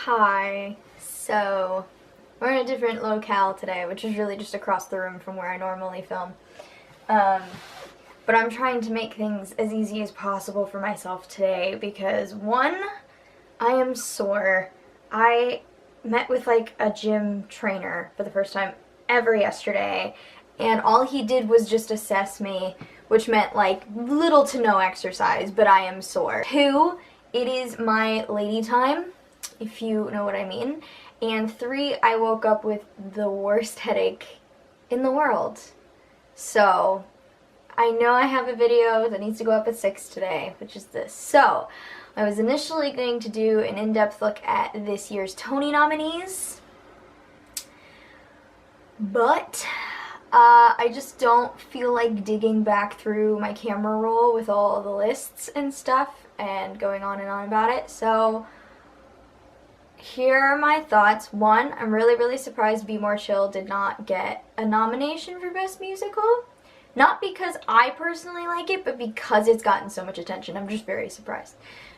Hi. So, we're in a different locale today, which is really just across the room from where I normally film. But I'm trying to make things as easy as possible for myself today because, one, I am sore. I met with like a gym trainer for the first time ever yesterday, and all he did was just assess me, which meant like little to no exercise, but I am sore. Two, it is my lady time, if you know what I mean. And three, I woke up with the worst headache in the world. So, I know I have a video that needs to go up at 6 today, which is this. So, I was initially going to do an in-depth look at this year's Tony nominees, but I just don't feel like digging back through my camera roll with all the lists and stuff and going on and on about it. So, here are my thoughts. One, I'm really surprised Be More Chill did not get a nomination for Best Musical. Not because I personally like it, but because it's gotten so much attention. I'm just very surprised.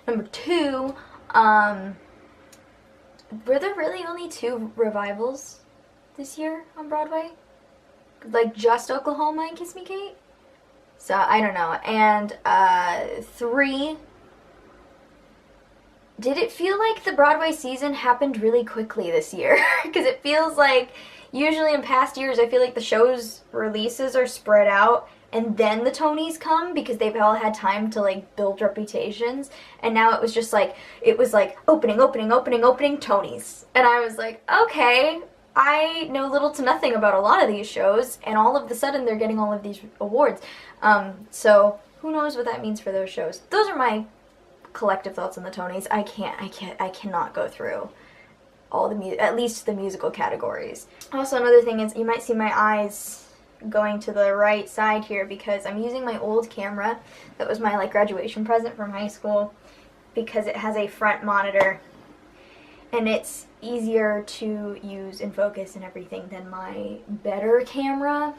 Number two, were there really only 2 revivals this year on Broadway? Like just Oklahoma and Kiss Me Kate? So, I don't know. And 3, did it feel like the Broadway season happened really quickly this year? Because it feels like, usually in past years, I feel like the show's releases are spread out and then the Tonys come because they've all had time to like build reputations. And now it was just like, opening, Tonys. And I was like, okay, I know little to nothing about a lot of these shows, and all of a sudden they're getting all of these awards. So who knows what that means for those shows. Those are my collective thoughts on the Tonys. I cannot go through all the at least the musical categories. Also, another thing is you might see my eyes going to the right side here because I'm using my old camera that was my like graduation present from high school because it has a front monitor and it's easier to use and focus and everything than my better camera.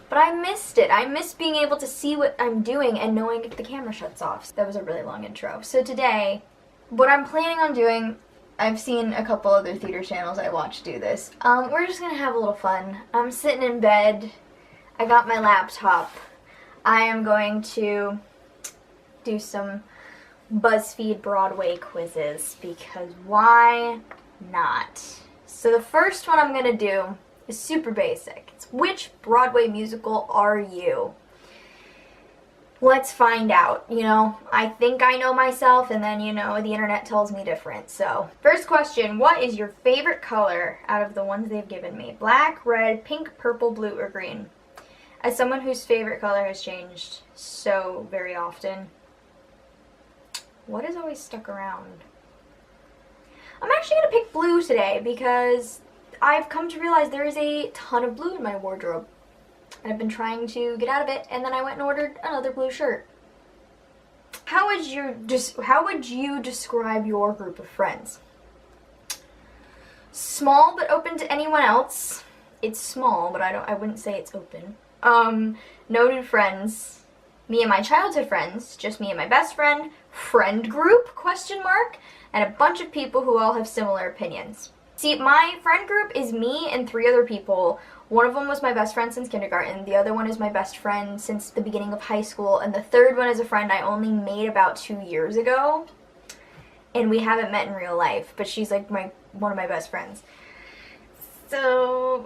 But I missed it. I miss being able to see what I'm doing and knowing if the camera shuts off. That was a really long intro. So today, what I'm planning on doing, I've seen a couple other theater channels I watch do this. We're just gonna have a little fun. I'm sitting in bed. I got my laptop. I am going to do some Buzzfeed Broadway quizzes because why not? So the first one I'm gonna do is super basic. It's which Broadway musical are you? Let's find out. You know, I think I know myself, and then, you know, the internet tells me different. So, first question, what is your favorite color out of the ones they've given me? Black, red, pink, purple, blue, or green? As someone whose favorite color has changed so very often, what has always stuck around? I'm actually going to pick blue today because I've come to realize there is a ton of blue in my wardrobe. And I've been trying to get out of it, and then I went and ordered another blue shirt. How would you describe your group of friends? Small but open to anyone else. It's small, but I wouldn't say it's open. No new friends. Me and my childhood friends, just me and my best friend. Friend group, ? And a bunch of people who all have similar opinions. See, my friend group is me and 3 other people. One of them was my best friend since kindergarten, the other one is my best friend since the beginning of high school, and the third one is a friend I only made about 2 years ago. And we haven't met in real life, but she's like one of my best friends. So,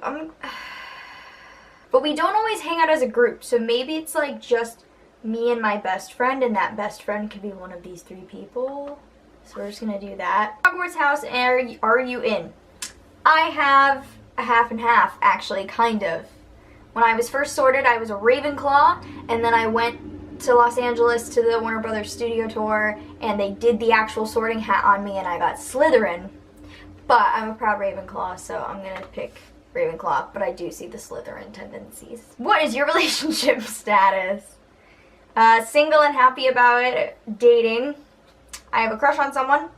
but we don't always hang out as a group, so maybe it's like just me and my best friend, and that best friend could be one of these 3 people. So we're just gonna do that. Hogwarts house are you in? I have a half and half, actually, kind of. When I was first sorted, I was a Ravenclaw, and then I went to Los Angeles to the Warner Brothers studio tour, and they did the actual sorting hat on me, and I got Slytherin. But I'm a proud Ravenclaw, so I'm gonna pick Ravenclaw, but I do see the Slytherin tendencies. What is your relationship status? Single and happy about it. Dating. I have a crush on someone.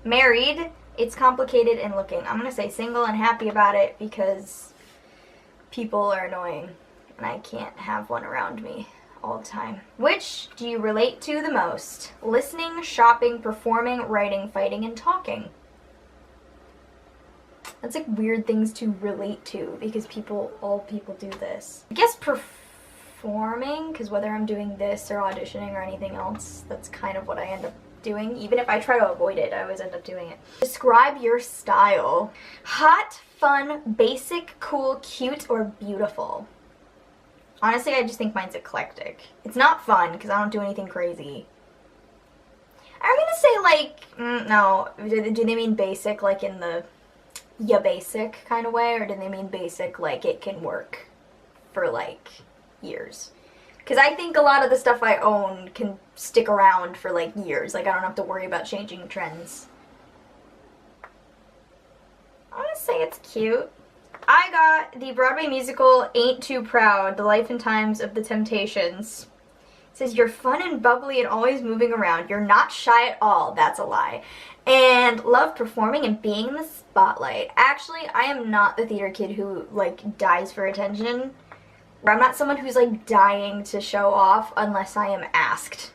Married. It's complicated and looking. I'm going to say single and happy about it because people are annoying and I can't have one around me all the time. Which do you relate to the most? Listening, shopping, performing, writing, fighting, and talking. That's like weird things to relate to because all people do this. I guess performing, because whether I'm doing this or auditioning or anything else, that's kind of what I end up doing. Even if I try to avoid it, I always end up doing it. Describe your style. Hot, fun, basic, cool, cute, or beautiful? Honestly, I just think mine's eclectic. It's not fun because I don't do anything crazy. I'm gonna say like, no, do they mean basic like in the basic kind of way, or do they mean basic like it can work for like years? Because I think a lot of the stuff I own can stick around for like years. Like I don't have to worry about changing trends. I'm gonna say it's cute. I got the Broadway musical Ain't Too Proud, The Life and Times of the Temptations. It says, you're fun and bubbly and always moving around. You're not shy at all. That's a lie. And love performing and being in the spotlight. Actually, I am not the theater kid who, like, dies for attention. I'm not someone who's, like, dying to show off unless I am asked.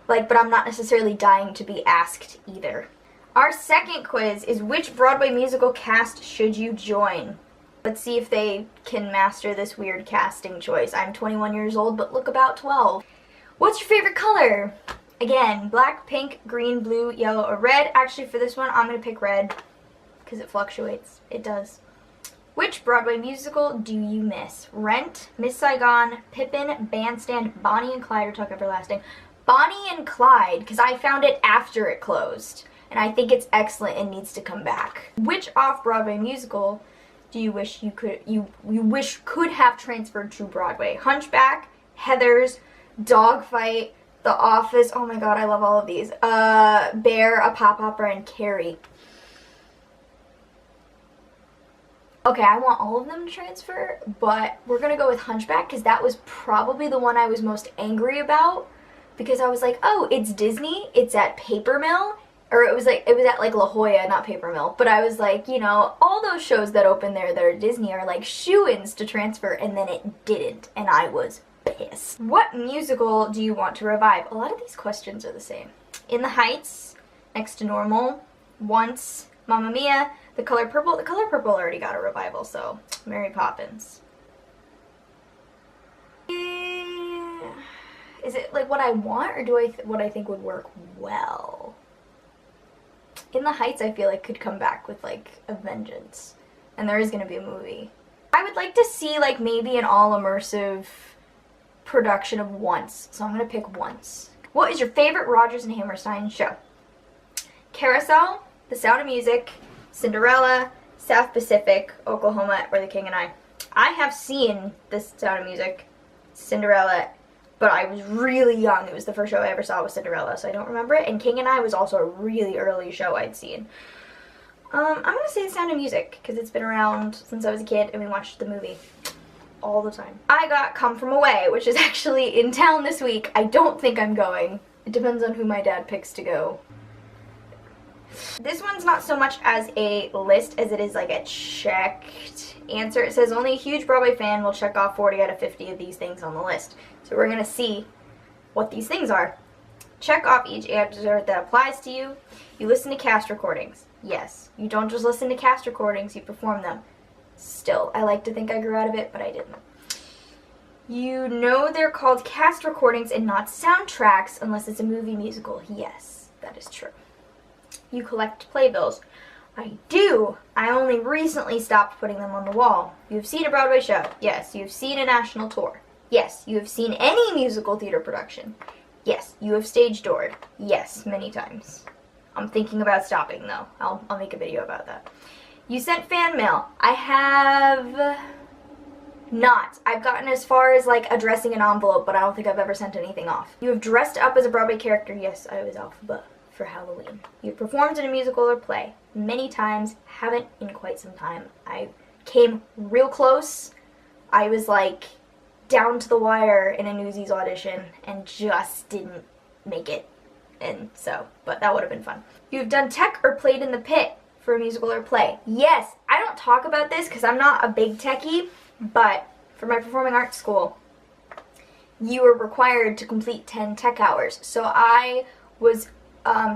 Like, but I'm not necessarily dying to be asked either. Our second quiz is, which Broadway musical cast should you join? Let's see if they can master this weird casting choice. I'm 21 years old, but look about 12. What's your favorite color? Again, black, pink, green, blue, yellow, or red. Actually, for this one, I'm going to pick red because it fluctuates. It does. Which Broadway musical do you miss? Rent, Miss Saigon, Pippin, Bandstand, Bonnie and Clyde, or Tuck Everlasting. Bonnie and Clyde, because I found it after it closed. And I think it's excellent and needs to come back. Which off-Broadway musical do you wish you wish could have transferred to Broadway? Hunchback, Heathers, Dogfight, The Office. Oh my god, I love all of these. Bear, A Pop Opera, and Carrie. Okay, I want all of them to transfer, but we're gonna go with Hunchback because that was probably the one I was most angry about, because I was like, oh, it's Disney, it's at Paper Mill. Or it was at like La Jolla, not Paper Mill. But I was like, you know, all those shows that open there that are Disney are like shoo-ins to transfer, and then it didn't, and I was pissed. What musical do you want to revive? A lot of these questions are the same. In the Heights, Next to Normal, Once, Mamma Mia, The Color Purple. The Color Purple already got a revival, so Mary Poppins. Is it like what I want, or do what I think would work well? In the Heights, I feel like could come back with like a vengeance, and there is going to be a movie. I would like to see like maybe an all-immersive production of Once, so I'm going to pick Once. What is your favorite Rodgers and Hammerstein show? Carousel, The Sound of Music, Cinderella, South Pacific, Oklahoma, or The King and I. I have seen The Sound of Music, Cinderella, but I was really young. It was the first show I ever saw was Cinderella, so I don't remember it. And King and I was also a really early show I'd seen. I'm going to say The Sound of Music, because it's been around since I was a kid, and we watched the movie all the time. I got Come From Away, which is actually in town this week. I don't think I'm going. It depends on who my dad picks to go. This one's not so much as a list as it is like a checked answer. It says only a huge Broadway fan will check off 40 out of 50 of these things on the list. So we're going to see what these things are. Check off each answer that applies to you. You listen to cast recordings. Yes. You don't just listen to cast recordings, you perform them. Still, I like to think I grew out of it, but I didn't. You know they're called cast recordings and not soundtracks unless it's a movie musical. Yes, that is true. You collect playbills. I do. I only recently stopped putting them on the wall. You've seen a Broadway show. Yes. You've seen a national tour. Yes. You have seen any musical theater production. Yes. You have stage doored. Yes, many times. I'm thinking about stopping though. I'll make a video about that. You sent fan mail. I have not. I've gotten as far as like addressing an envelope, but I don't think I've ever sent anything off. You have dressed up as a Broadway character. Yes, I was Elphaba for Halloween. You've performed in a musical or play. Many times. Haven't in quite some time. I came real close. I was like down to the wire in a Newsies audition and just didn't make it. And so, but that would have been fun. You've done tech or played in the pit for a musical or play. Yes, I don't talk about this because I'm not a big techie, but for my performing arts school, you were required to complete 10 tech hours. So I was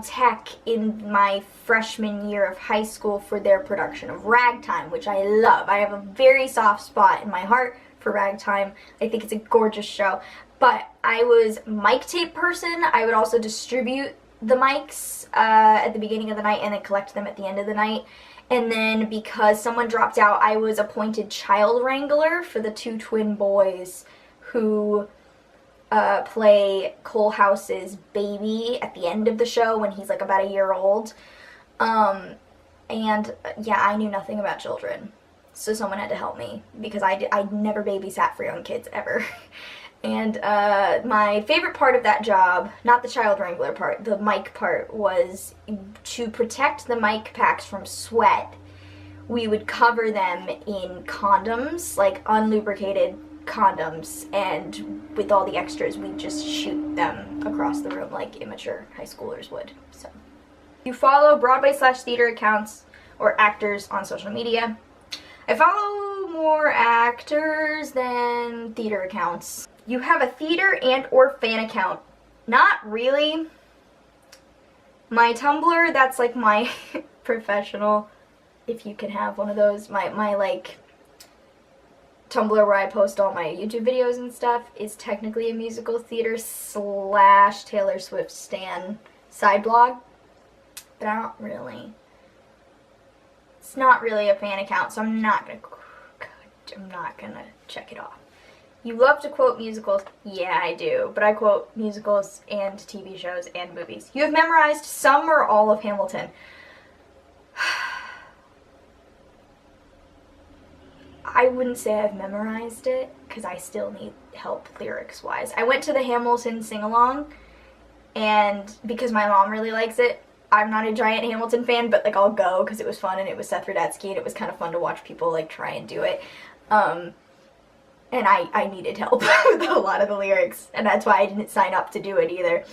tech in my freshman year of high school for their production of Ragtime, which I love. I have a very soft spot in my heart for Ragtime. I think it's a gorgeous show. But I was mic tape person. I would also distribute the mics at the beginning of the night and then collect them at the end of the night. And then because someone dropped out, I was appointed child wrangler for the two twin boys who play Cole House's baby at the end of the show when he's like about a year old. And yeah, I knew nothing about children, so someone had to help me because I never babysat for young kids ever. And my favorite part of that job, not the child wrangler part, the mic part, was to protect the mic packs from sweat. We would cover them in condoms, like unlubricated condoms, and with all the extras, we'd just shoot them across the room like immature high schoolers would. So, you follow Broadway/theater accounts or actors on social media. I follow more actors than theater accounts. You have a theater and or fan account. Not really. My Tumblr, that's like my professional, if you can have one of those, my like Tumblr where I post all my YouTube videos and stuff, is technically a musical theater / Taylor Swift stan side blog. But I don't really, it's not really a fan account, so I'm not gonna check it off. You love to quote musicals. Yeah, I do. But I quote musicals and TV shows and movies. You have memorized some or all of Hamilton. I wouldn't say I've memorized it because I still need help lyrics-wise. I went to the Hamilton sing-along, and because my mom really likes it, I'm not a giant Hamilton fan, but like I'll go because it was fun and it was Seth Rudetsky and it was kind of fun to watch people like try and do it. And I needed help with a lot of the lyrics, and that's why I didn't sign up to do it either.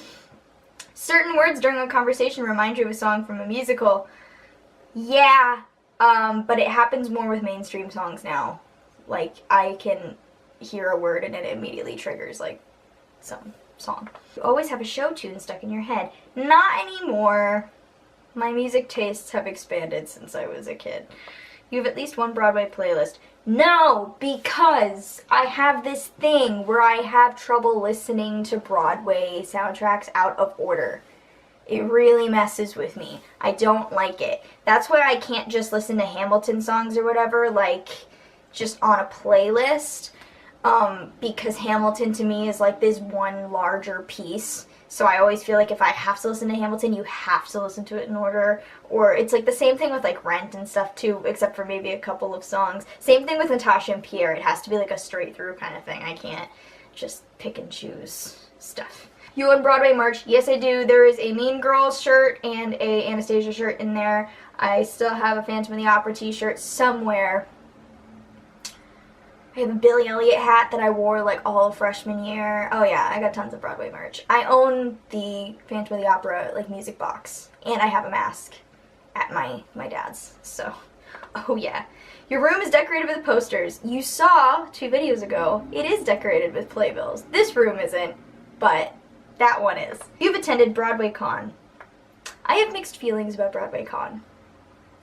Certain words during a conversation remind you of a song from a musical. Yeah, but it happens more with mainstream songs now. Like, I can hear a word and it immediately triggers, like, some song. You always have a show tune stuck in your head. Not anymore. My music tastes have expanded since I was a kid. You have at least one Broadway playlist. No, because I have this thing where I have trouble listening to Broadway soundtracks out of order. It really messes with me. I don't like it. That's why I can't just listen to Hamilton songs or whatever, like, just on a playlist, because Hamilton to me is like this one larger piece. So I always feel like if I have to listen to Hamilton, you have to listen to it in order. Or it's like the same thing with like Rent and stuff too, except for maybe a couple of songs. Same thing with Natasha and Pierre. It has to be like a straight through kind of thing. I can't just pick and choose stuff. You own Broadway merch? Yes, I do. There is a Mean Girls shirt and a Anastasia shirt in there. I still have a Phantom of the Opera t-shirt somewhere. I have a Billy Elliot hat that I wore like all of freshman year. Oh yeah, I got tons of Broadway merch. I own the Phantom of the Opera like music box, and I have a mask at my dad's. So, oh yeah. Your room is decorated with posters. You saw 2 videos ago, it is decorated with playbills. This room isn't, but that one is. You've attended Broadway Con. I have mixed feelings about Broadway Con.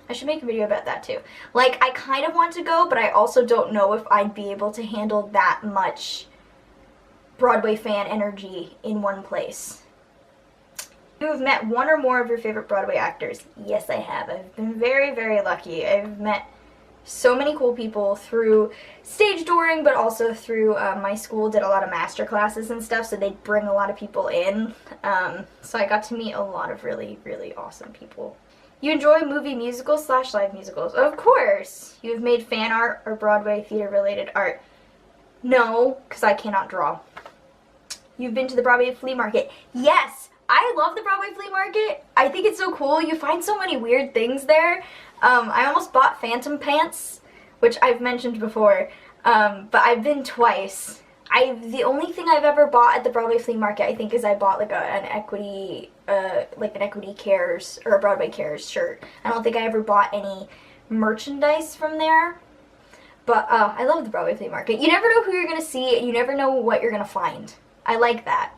I should make a video about that too. Like, I kind of want to go, but I also don't know if I'd be able to handle that much Broadway fan energy in one place. You have met one or more of your favorite Broadway actors. Yes, I have. I've been very, very lucky. I've met so many cool people through stage touring, but also through my school did a lot of master classes and stuff, so they'd bring a lot of people in. So I got to meet a lot of really, really awesome people. You enjoy movie musicals / live musicals. Of course! You have made fan art or Broadway theater-related art. No, because I cannot draw. You've been to the Broadway flea market. Yes! I love the Broadway flea market. I think it's so cool. You find so many weird things there. I almost bought Phantom pants, which I've mentioned before, but I've been twice. The only thing I've ever bought at the Broadway flea market, I think, is I bought like an Equity Cares or a Broadway Cares shirt. I don't think I ever bought any merchandise from there. But I love the Broadway flea market. You never know who you're gonna see, and you never know what you're gonna find. I like that.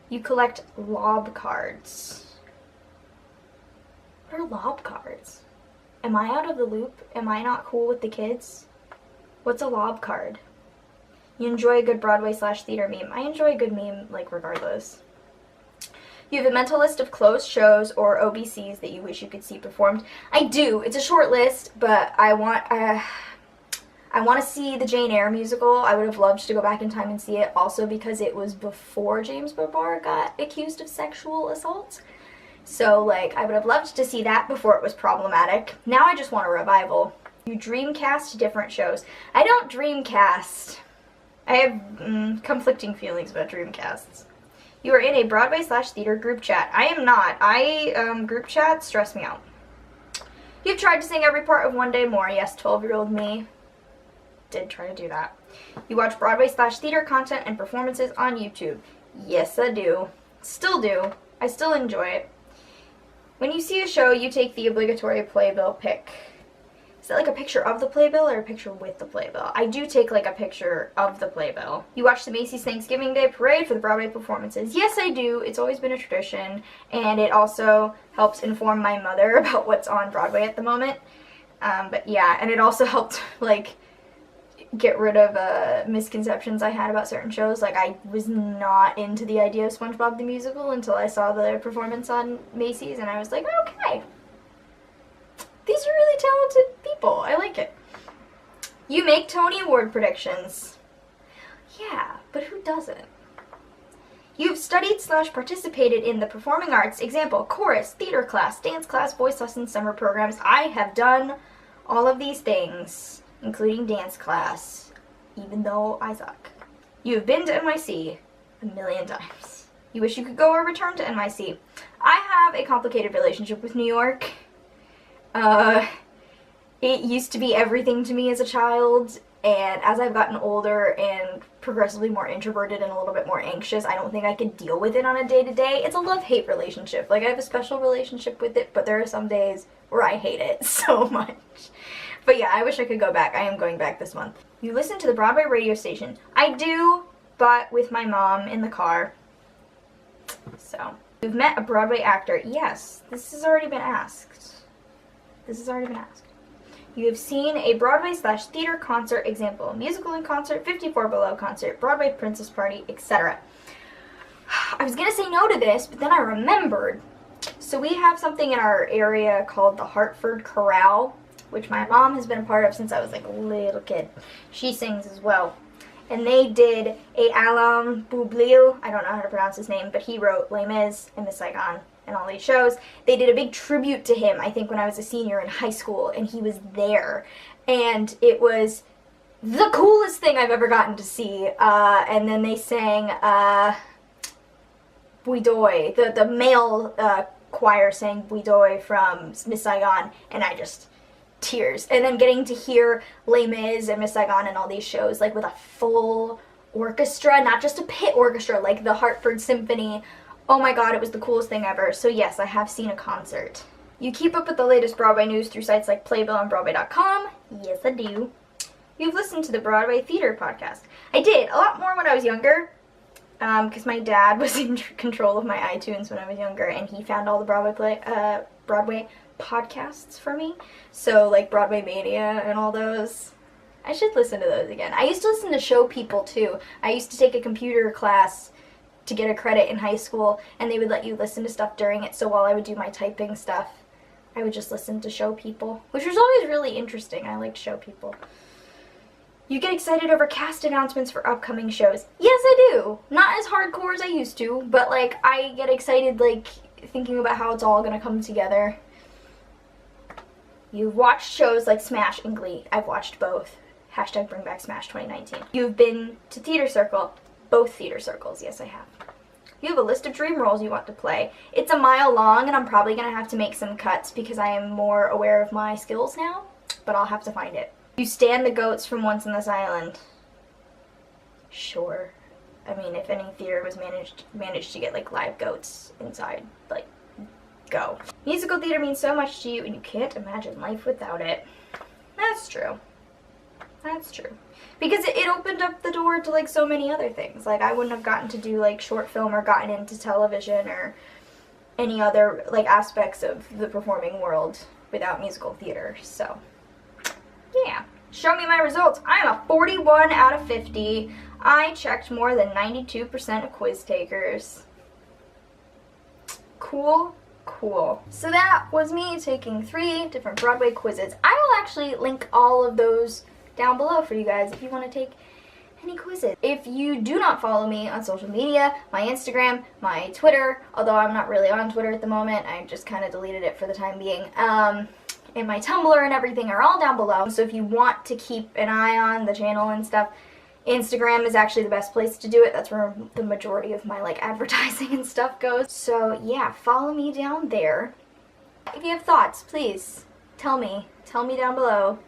You collect lob cards. What are lob cards? Am I out of the loop? Am I not cool with the kids? What's a lob card? You enjoy a good Broadway/theater meme. I enjoy a good meme, like, regardless. You have a mental list of closed shows or OBCs that you wish you could see performed. I do. It's a short list, but I want to see the Jane Eyre musical. I would have loved to go back in time and see it, also because it was before James Barbar got accused of sexual assault. So, like, I would have loved to see that before it was problematic. Now I just want a revival. You dreamcast different shows. I don't dreamcast. I have conflicting feelings about dreamcasts. You are in a Broadway/theater group chat. I am not. Group chats stress me out. You've tried to sing every part of One Day More. Yes, 12-year-old me did try to do that. You watch Broadway/theater content and performances on YouTube. Yes, I do. Still do. I still enjoy it. When you see a show, you take the obligatory playbill pic. Is that like a picture of the playbill or a picture with the playbill? I do take like a picture of the playbill. You watch the Macy's Thanksgiving Day Parade for the Broadway performances. Yes, I do. It's always been a tradition, and it also helps inform my mother about what's on Broadway at the moment. But yeah, and it also helped like get rid of misconceptions I had about certain shows. Like, I was not into the idea of SpongeBob the Musical until I saw the performance on Macy's, and I was like, okay, these are really talented people. I like it. You make Tony Award predictions. Yeah, but who doesn't? You've studied/participated in the performing arts, example, chorus, theater class, dance class, voice lessons, summer programs. I have done all of these things, including dance class, even though I suck. You have been to NYC a million times. You wish you could go or return to NYC. I have a complicated relationship with New York. It used to be everything to me as a child, and as I've gotten older and progressively more introverted and a little bit more anxious, I don't think I could deal with it on a day-to-day. It's a love-hate relationship. Like, I have a special relationship with it, but there are some days where I hate it so much. But yeah, I wish I could go back. I am going back this month. You listen to the Broadway radio station. I do, but with my mom in the car. So, you've met a Broadway actor. Yes, this has already been asked. This has already been asked. You have seen a Broadway/theater concert, example, musical in concert, 54 Below concert, Broadway Princess Party, etc. I was going to say no to this, but then I remembered. So we have something in our area called the Hartford Chorale, which my mom has been a part of since I was like a little kid. She sings as well. And they did a Alain Boublil, I don't know how to pronounce his name, but he wrote Les Mis and Miss Saigon and all these shows. They did a big tribute to him, I think, when I was a senior in high school, and he was there. And it was the coolest thing I've ever gotten to see. And then they sang Bouidoy, the male choir sang Bouidoy from Miss Saigon, and I just, tears. And then getting to hear Les Mis and Miss Saigon and all these shows, like with a full orchestra, not just a pit orchestra, like the Hartford Symphony. Oh my god, it was the coolest thing ever. So yes, I have seen a concert. You keep up with the latest Broadway news through sites like Playbill and Broadway.com. Yes, I do. You've listened to the Broadway Theater podcast. I did, a lot more when I was younger, because my dad was in control of my iTunes when I was younger, and he found all the Broadway podcasts for me. So, like Broadway Mania and all those. I should listen to those again. I used to listen to Show People, too. I used to take a computer class to get a credit in high school, and they would let you listen to stuff during it, so while I would do my typing stuff, I would just listen to Show People, which was always really interesting. I liked Show People. You get excited over cast announcements for upcoming shows. Yes, I do. Not as hardcore as I used to, but, like, I get excited, like, thinking about how it's all gonna come together. You've watched shows like Smash and Glee. I've watched both. Hashtag bring back Smash 2019. You've been to Theater Circle. Both theater circles, yes I have. You have a list of dream roles you want to play. It's a mile long, and I'm probably going to have to make some cuts because I am more aware of my skills now, but I'll have to find it. You stand the goats from Once on This Island. Sure. I mean, if any theater was managed to get, like, live goats inside, like, go. Musical theater means so much to you, and you can't imagine life without it. That's true. That's true. Because it opened up the door to, like, so many other things. Like, I wouldn't have gotten to do, like, short film or gotten into television or any other like aspects of the performing world without musical theater. So yeah, show me my results. I'm a 41 out of 50. I checked more than 92% of quiz takers. Cool. Cool. So that was me taking 3 different Broadway quizzes. I will actually link all of those down below for you guys if you want to take any quizzes. If you do not follow me on social media, my Instagram, my Twitter, although I'm not really on Twitter at the moment, I just kind of deleted it for the time being, and my Tumblr and everything are all down below. So if you want to keep an eye on the channel and stuff, Instagram is actually the best place to do it. That's where the majority of my like advertising and stuff goes. So yeah, follow me down there. If you have thoughts, please tell me. Tell me down below.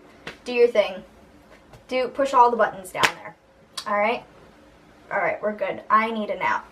Do your thing. Push all the buttons down there. Alright? Alright, we're good. I need a nap.